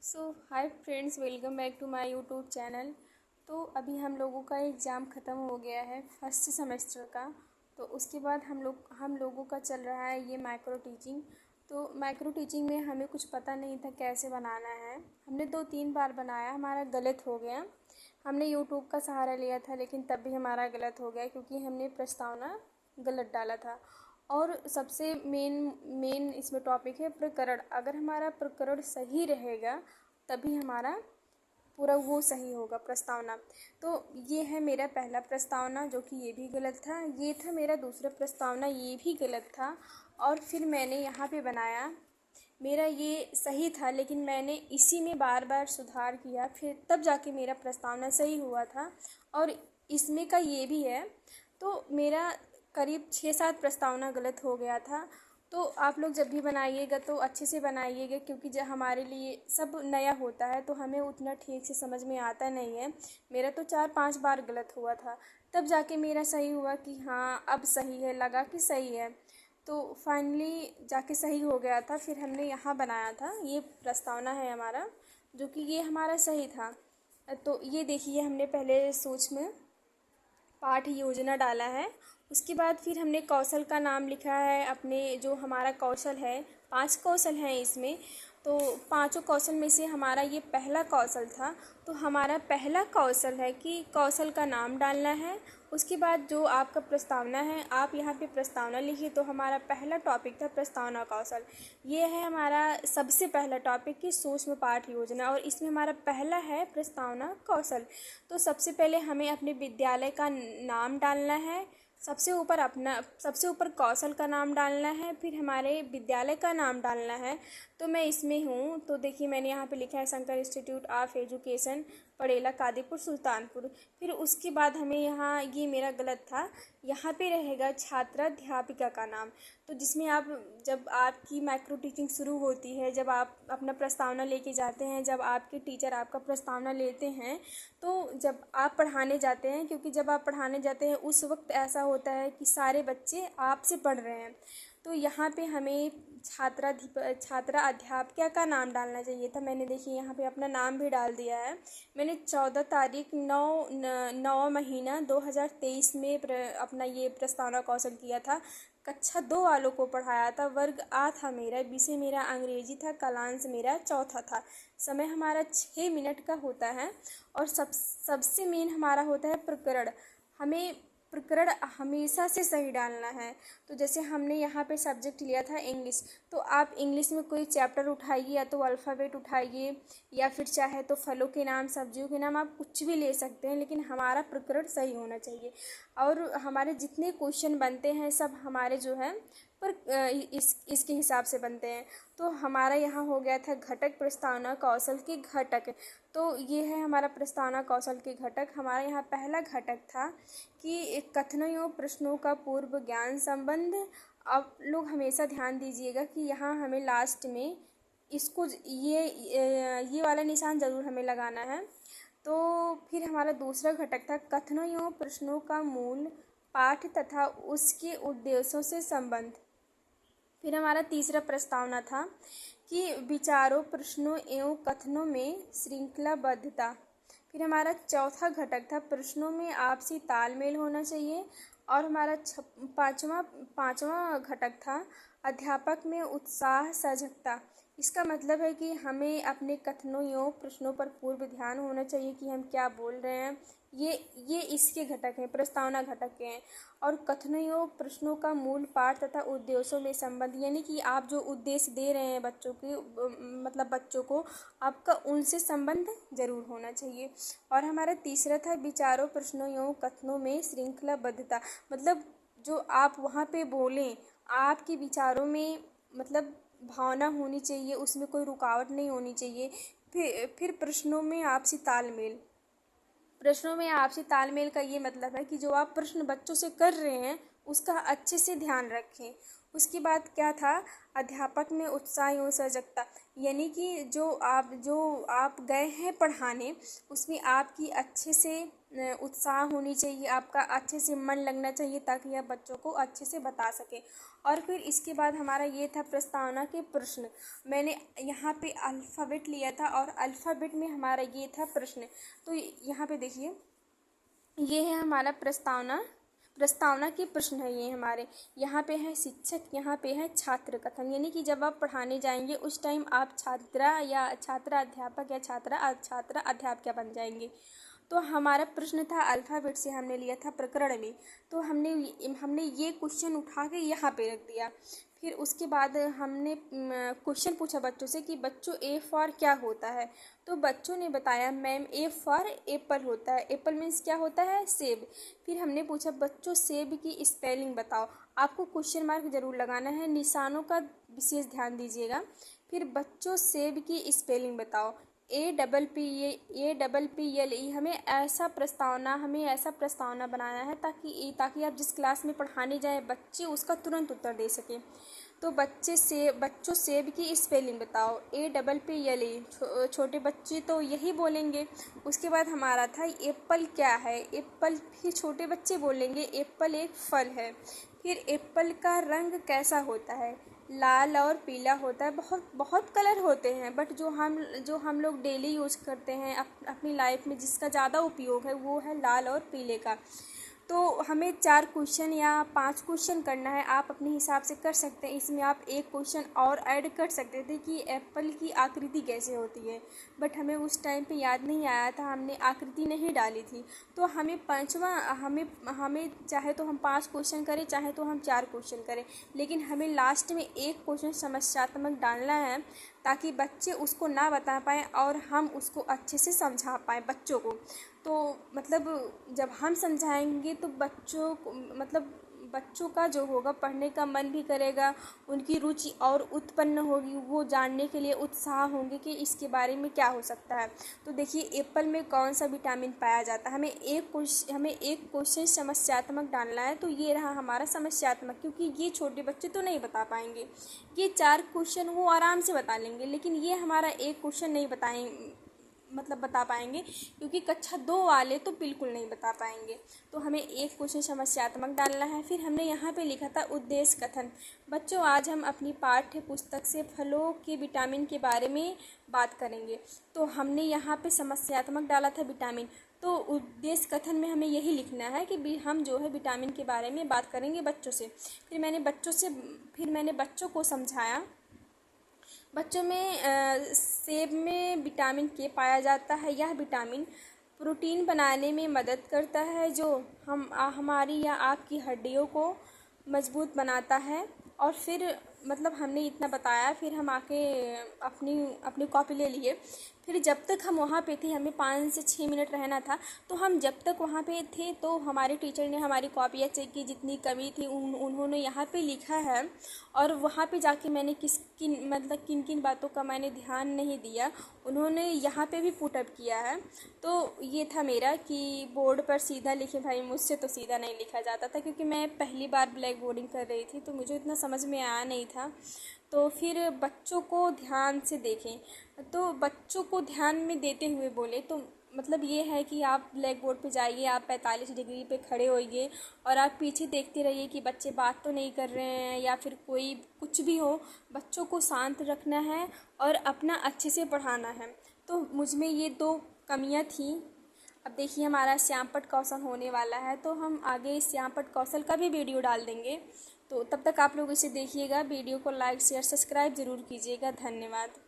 Hi friends, welcome back to my YouTube channel. तो अभी हम लोगों का एग्ज़ाम ख़त्म हो गया है फर्स्ट सेमेस्टर का। तो उसके बाद हम लोगों का चल रहा है ये माइक्रो टीचिंग। तो माइक्रो टीचिंग में हमें कुछ पता नहीं था कैसे बनाना है। हमने 2-3 बार बनाया, हमारा गलत हो गया। हमने यूट्यूब का सहारा लिया था लेकिन तब भी हमारा गलत हो गया क्योंकि हमने प्रस्तावना गलत डाला था। और सबसे मेन मेन इसमें टॉपिक है प्रकरण। अगर हमारा प्रकरण सही रहेगा तभी हमारा पूरा वो सही होगा प्रस्तावना। तो ये है मेरा पहला प्रस्तावना जो कि ये भी गलत था। ये था मेरा दूसरा प्रस्तावना, ये भी गलत था। और फिर मैंने यहाँ पे बनाया, मेरा ये सही था लेकिन मैंने इसी में बार बार सुधार किया, फिर तब जाके मेरा प्रस्तावना सही हुआ था। और इसमें का ये भी है। तो मेरा करीब 6-7 प्रस्तावना गलत हो गया था। तो आप लोग जब भी बनाइएगा तो अच्छे से बनाइएगा क्योंकि जब हमारे लिए सब नया होता है तो हमें उतना ठीक से समझ में आता नहीं है। मेरा तो 4-5 बार गलत हुआ था, तब जाके मेरा सही हुआ कि हाँ अब सही है, लगा कि सही है। तो फाइनली जाके सही हो गया था। फिर हमने यहाँ बनाया था, ये प्रस्तावना है हमारा जो कि ये हमारा सही था। तो ये देखिए, हमने पहले सोच में पाठ योजना डाला है। उसके बाद फिर हमने कौशल का नाम लिखा है, अपने जो हमारा कौशल है, 5 कौशल हैं इसमें। तो पांचों कौशल में से हमारा ये पहला कौशल था। तो हमारा पहला कौशल है कि कौशल का नाम डालना है। उसके बाद जो आपका प्रस्तावना है, आप यहाँ पे प्रस्तावना लिखिए। तो हमारा पहला टॉपिक था प्रस्तावना कौशल। ये है हमारा सबसे पहला टॉपिक कि सूक्ष्म पाठ योजना, और इसमें हमारा पहला है प्रस्तावना कौशल। तो सबसे पहले हमें अपने विद्यालय का नाम डालना है। सबसे ऊपर कौशल का नाम डालना है, फिर हमारे विद्यालय का नाम डालना है। तो मैं इसमें हूँ, तो देखिए मैंने यहाँ पे लिखा है शंकर इंस्टीट्यूट ऑफ एजुकेशन, पड़ेला, कादीपुर, सुल्तानपुर। फिर उसके बाद हमें यहाँ, ये मेरा गलत था, यहाँ पे रहेगा छात्राध्यापिका का नाम। तो जिसमें आप, जब आपकी माइक्रो टीचिंग शुरू होती है, जब आप अपना प्रस्तावना लेके जाते हैं, जब आपके टीचर आपका प्रस्तावना लेते हैं, तो जब आप पढ़ाने जाते हैं, क्योंकि जब आप पढ़ाने जाते हैं उस वक्त ऐसा होता है कि सारे बच्चे आपसे पढ़ रहे हैं। तो यहाँ पे हमें छात्रा अध्यापिका का नाम डालना चाहिए था। मैंने देखिए यहाँ पे अपना नाम भी डाल दिया है। मैंने 14 तारीख 9 महीना 2023 में अपना ये प्रस्तावना कौशल किया था। कक्षा 2 वालों को पढ़ाया था। वर्ग आ था मेरा, विषय मेरा अंग्रेजी था, कालांश मेरा चौथा था। समय हमारा 6 मिनट का होता है। और सबसे मेन हमारा होता है प्रकरण। हमें प्रकरण हमेशा से सही डालना है। तो जैसे हमने यहाँ पे सब्जेक्ट लिया था इंग्लिश, तो आप इंग्लिश में कोई चैप्टर उठाइए, या तो अल्फ़ाबेट उठाइए, या फिर चाहे तो फलों के नाम, सब्जियों के नाम, आप कुछ भी ले सकते हैं, लेकिन हमारा प्रकरण सही होना चाहिए। और हमारे जितने क्वेश्चन बनते हैं सब हमारे जो है पर इसके हिसाब से बनते हैं। तो हमारा यहाँ हो गया था घटक, प्रस्तावना कौशल के घटक। तो ये है हमारा प्रस्तावना कौशल के घटक। हमारा यहाँ पहला घटक था कि कथनों एवं प्रश्नों का पूर्व ज्ञान संबंध। आप लोग हमेशा ध्यान दीजिएगा कि यहाँ हमें लास्ट में इसको ये वाला निशान ज़रूर हमें लगाना है। तो फिर हमारा दूसरा घटक था कथनों एवं प्रश्नों का मूल पाठ तथा उसके उद्देश्यों से संबंध। फिर हमारा तीसरा प्रस्तावना था कि विचारों, प्रश्नों एवं कथनों में श्रृंखलाबद्धता। फिर हमारा चौथा घटक था प्रश्नों में आपसी तालमेल होना चाहिए। और हमारा पांचवा घटक था अध्यापक में उत्साह, सजगता। इसका मतलब है कि हमें अपने कथनों एवं प्रश्नों पर पूर्व ध्यान होना चाहिए कि हम क्या बोल रहे हैं। ये इसके घटक हैं, प्रस्तावना घटक के हैं। और कथनों एवं प्रश्नों का मूल पाठ तथा उद्देश्यों में संबंध, यानी कि आप जो उद्देश्य दे रहे हैं बच्चों के, मतलब बच्चों को, आपका उनसे संबंध जरूर होना चाहिए। और हमारा तीसरा था विचारों, प्रश्नों एवं कथनों में श्रृंखलाबद्धता। मतलब जो आप वहाँ पे बोलें, आपके विचारों में मतलब भावना होनी चाहिए, उसमें कोई रुकावट नहीं होनी चाहिए। फिर प्रश्नों में आपसी तालमेल का ये मतलब है कि जो आप प्रश्न बच्चों से कर रहे हैं उसका अच्छे से ध्यान रखें, उसके बाद क्या था, अध्यापक में उत्साह एवं सजगता, यानी कि जो आप गए हैं पढ़ाने, उसमें आपकी अच्छे से उत्साह होनी चाहिए, आपका अच्छे से मन लगना चाहिए, ताकि आप बच्चों को अच्छे से बता सकें। और फिर इसके बाद हमारा ये था प्रस्तावना के प्रश्न। मैंने यहाँ पे अल्फ़ाबेट लिया था और अल्फ़ाबेट में हमारा ये था प्रश्न। तो यहाँ पे देखिए, ये है हमारा प्रस्तावना के प्रश्न है। ये हमारे यहाँ पे है शिक्षक, यहाँ पे है छात्र कथन, यानी कि जब आप पढ़ाने जाएंगे उस टाइम आप छात्रा या छात्रा अध्यापक या छात्रा अध्यापिका बन जाएंगे। तो हमारा प्रश्न था अल्फ़ाबेट से, हमने लिया था प्रकरण में। तो हमने ये क्वेश्चन उठा के यहाँ पे रख दिया। फिर उसके बाद हमने क्वेश्चन पूछा बच्चों से कि बच्चों ए फॉर क्या होता है। तो बच्चों ने बताया मैम ए फॉर एप्पल होता है। एप्पल मीन्स क्या होता है, सेब। फिर हमने पूछा बच्चों सेब की स्पेलिंग बताओ। आपको क्वेश्चन मार्क जरूर लगाना है, निशानों का विशेष ध्यान दीजिएगा। फिर बच्चों सेब की स्पेलिंग बताओ। APPL हमें ऐसा प्रस्तावना बनाना है ताकि आप जिस क्लास में पढ़ाने जाएं बच्चे उसका तुरंत उत्तर दे सकें। तो बच्चों सेब की स्पेलिंग बताओ। APPLE, छोटे बच्चे तो यही बोलेंगे। उसके बाद हमारा था एप्पल क्या है। एप्पल भी छोटे बच्चे बोलेंगे, एप्पल एक फल है। फिर एप्पल का रंग कैसा होता है, लाल और पीला होता है। बहुत बहुत कलर होते हैं, बट जो हम लोग डेली यूज़ करते हैं अपनी लाइफ में, जिसका ज़्यादा उपयोग है वो है लाल और पीले का। तो हमें 4 क्वेश्चन या 5 क्वेश्चन करना है, आप अपने हिसाब से कर सकते हैं। इसमें आप एक क्वेश्चन और ऐड कर सकते थे कि एप्पल की आकृति कैसे होती है, बट हमें उस टाइम पे याद नहीं आया था, हमने आकृति नहीं डाली थी। तो हमें हमें चाहे तो हम 5 क्वेश्चन करें, चाहे तो हम 4 क्वेश्चन करें, लेकिन हमें लास्ट में एक क्वेश्चन समस्यात्मक डालना है, ताकि बच्चे उसको ना बता पाएँ और हम उसको अच्छे से समझा पाएँ बच्चों को। तो मतलब जब हम समझाएंगे तो बच्चों का जो होगा पढ़ने का मन भी करेगा, उनकी रुचि और उत्पन्न होगी, वो जानने के लिए उत्साह होंगे कि इसके बारे में क्या हो सकता है। तो देखिए एप्पल में कौन सा विटामिन पाया जाता है। हमें एक क्वेश्चन समस्यात्मक डालना है। तो ये रहा हमारा समस्यात्मक, क्योंकि ये छोटे बच्चे तो नहीं बता पाएंगे। ये 4 क्वेश्चन वो आराम से बता लेंगे, लेकिन ये हमारा एक क्वेश्चन नहीं बता पाएंगे, क्योंकि कक्षा 2 वाले तो बिल्कुल नहीं बता पाएंगे। तो हमें एक क्वेश्चन समस्यात्मक डालना है। फिर हमने यहाँ पे लिखा था उद्देश्य कथन। बच्चों आज हम अपनी पाठ्य पुस्तक से फलों के विटामिन के बारे में बात करेंगे। तो हमने यहाँ पे समस्यात्मक डाला था विटामिन। तो उद्देश्य कथन में हमें यही लिखना है कि हम जो है विटामिन के बारे में बात करेंगे बच्चों से। फिर मैंने बच्चों को समझाया। बच्चों में सेब में विटामिन के पाया जाता है। यह विटामिन प्रोटीन बनाने में मदद करता है, जो हमारी या आपकी हड्डियों को मजबूत बनाता है। और फिर हमने इतना बताया। फिर हम आके अपनी कॉपी ले लिए। फिर जब तक हम वहाँ पे थे, हमें 5 से 6 मिनट रहना था। तो हम जब तक वहाँ पे थे तो हमारे टीचर ने हमारी कॉपियाँ चेक की, जितनी कमी थी उन्होंने यहाँ पे लिखा है। और वहाँ पे जाके मैंने किन किन बातों का मैंने ध्यान नहीं दिया, उन्होंने यहाँ पे भी पुट अप किया है। तो ये था मेरा कि बोर्ड पर सीधा लिखे। भाई मुझसे तो सीधा नहीं लिखा जाता था, क्योंकि मैं पहली बार ब्लैक बोर्डिंग कर रही थी, तो मुझे इतना समझ में आया नहीं था। तो फिर बच्चों को ध्यान से देखें। तो बच्चों को ध्यान में देते हुए बोले, तो ये है कि आप ब्लैक बोर्ड पे जाइए, आप 45 डिग्री पे खड़े होइए और आप पीछे देखते रहिए कि बच्चे बात तो नहीं कर रहे हैं या फिर कोई कुछ भी हो। बच्चों को शांत रखना है और अपना अच्छे से पढ़ाना है। तो मुझ में ये 2 कमियां थी। अब देखिए हमारा श्यामपट्ट कौशल होने वाला है, तो हम आगे श्यामपट्ट कौशल का भी वीडियो डाल देंगे। तो तब तक आप लोग इसे देखिएगा। वीडियो को लाइक शेयर सब्सक्राइब ज़रूर कीजिएगा। धन्यवाद।